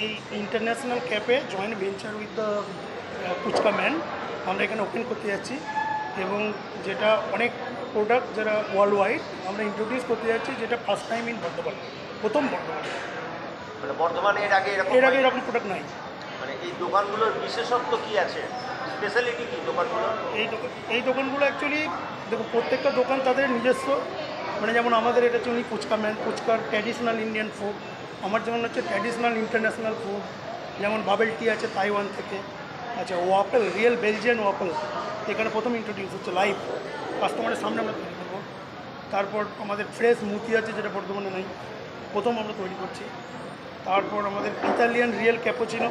এই international cafe joint venture with the phuchka man আমরা এখানে ওপেন করতে যাচ্ছি এবং যেটা অনেক প্রোডাক্ট যারা ওয়ার্ল্ড ওয়াইড আমরা ইন্ট্রোডিউস করতে যাচ্ছি, যেটা ফার্স্ট টাইম ইন বর্ধমান, প্রথম বর্ধমানে। মানে বর্ধমানে এর আগে এরকম প্রোডাক্ট নাই। মানে এই দোকানগুলোর বিশেষত্ব কি আছে, স্পেশালিটি কি দোকানগুলো? এই দোকানগুলো অ্যাকচুয়ালি দেখো, প্রত্যেকটা দোকান তাদের নিজস্ব, মানে যেমন আমাদের এটা হচ্ছে উনি ফুচকা ম্যান, ফুচকার ট্র্যাডিশনাল ইন্ডিয়ান ফুড। আমার যেমন হচ্ছে ট্র্যাডিশনাল ইন্টারন্যাশনাল ফুড, যেমন বাবেল টি আছে তাইওয়ান থেকে। আচ্ছা, ওয়াপেল, রিয়েল বেলজিয়ান ওয়াপেল এখানে প্রথম ইন্ট্রোডিউস হচ্ছে লাইভ, কাস্টমারের সামনে আমরা তৈরি করবো। তারপর আমাদের ফ্রেশ মুতি আছে, যেটা বর্ধমানে নেই, প্রথম আমরা তৈরি করছি। তারপর আমাদের ইতালিয়ান রিয়েল ক্যাপুচিনো,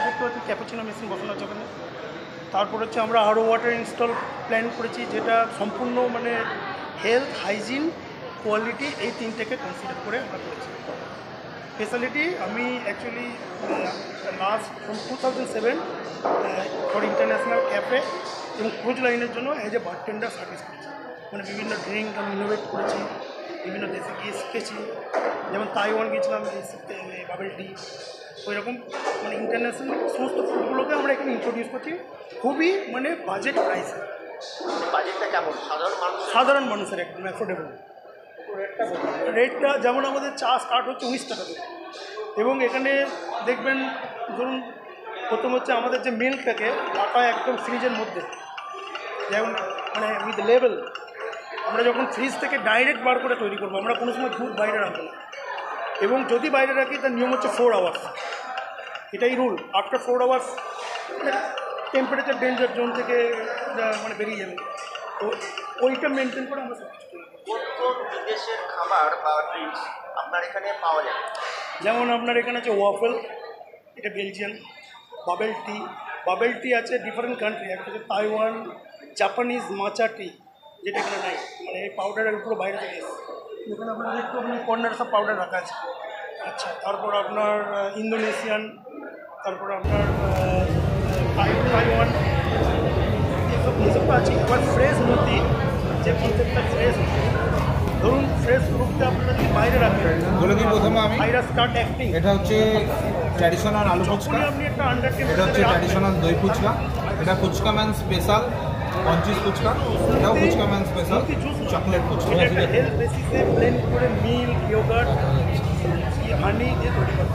দেখতে পাচ্ছি ক্যাপুচিনো মেশিন বসানো আছে ওখানে। তারপর হচ্ছে আমরা আরও ওয়াটার ইনস্টল প্ল্যান করেছি, যেটা সম্পূর্ণ মানে হেলথ, হাইজিন, কোয়ালিটি এই তিনটেকে কনসিডার করে আমরা করেছি। স্পেশালিটি আমি actually last from 2007 for international cafe এবং ক্রুজ লাইনের জন্য অ্যাজ এ বারটেন্ডার সার্ভিস করেছি। মানে বিভিন্ন ড্রিঙ্ক আমি ইনোভেট করেছি, বিভিন্ন দেশে গিয়ে শিখেছি। যেমন তাইওয়ান গিয়েছিলাম শিখতে, বাবেল টি, ওই রকম মানে ইন্টারন্যাশনাল সমস্ত ফুডগুলোকে আমরা এখানে ইন্ট্রোডিউস করছি খুবই মানে বাজেট প্রাইসে। বাজেটটা কেমন? সাধারণ মানুষের একদম অ্যাফোর্ডেবল রেটটা। যেমন আমাদের চা স্টার্ট হচ্ছে 19 টাকা থেকে, এবং এখানে দেখবেন ধরুন প্রথম হচ্ছে আমাদের যে মিল্কটাকে রাখা একদম ফ্রিজের মধ্যে, যেমন মানে উইথ লেবেল। আমরা যখন ফ্রিজ থেকে ডাইরেক্ট বার করে তৈরি করবো, আমরা কোনো সময় দুধ বাইরে রাখবো না, এবং যদি বাইরে রাখি তার নিয়ম হচ্ছে 4 আওয়ার্স, এটাই রুল। আফটার 4 আওয়ার্স মানে টেম্পারেচার ডেঞ্জার জোন থেকে মানে বেরিয়ে যাবে, তো ওইটা মেনটেন করে আমরা সব কিছু তৈরি করি। কোন কোন বিদেশের খাবার বা ড্রিঙ্কস আপনার এখানে পাওয়া যায়? যেমন আপনার এখানে আছে ওয়াফেল, এটা বেলজিয়ান। বাবেল টি আছে ডিফারেন্ট কান্ট্রি, একটা হচ্ছে তাইওয়ান, জাপানিজ মাচা টি, যেটা এখানে নাই, মানে এই পাউডারের উপরে বাইরে থেকে এসেছে। এখানে আপনার একটু কর্নার সব পাউডার রাখা আছে। আচ্ছা, তারপর আপনার ইন্দোনেশিয়ান, তারপর আপনার তাইওয়ান, এসব আছে। আবার ফ্রেশ মুতি, যে কনসেপ্টটা ফ্রেশ, ধরুন ফ্রেশ ফ্রুটটা আপনারা যদি বাইরে রাখবেন, বলে দিই প্রথমে আমি, ভাইরাস স্টার্ট অ্যাক্টিং। এটা হচ্ছে ট্র্যাডিশনাল আলু ফুচকা, আপনি একটা আন্ডার, এটা হচ্ছে ট্র্যাডিশনাল দই ফুচকা, এটা ফুচকা ম্যান স্পেশাল পঞ্চিস ফুচকা, এটাও phuchka man special chocolate phuchka. Health বেসিসে ব্লেন্ড করে মিল্ক, ইয়োগার্ট, হানি দিয়ে তৈরি করা।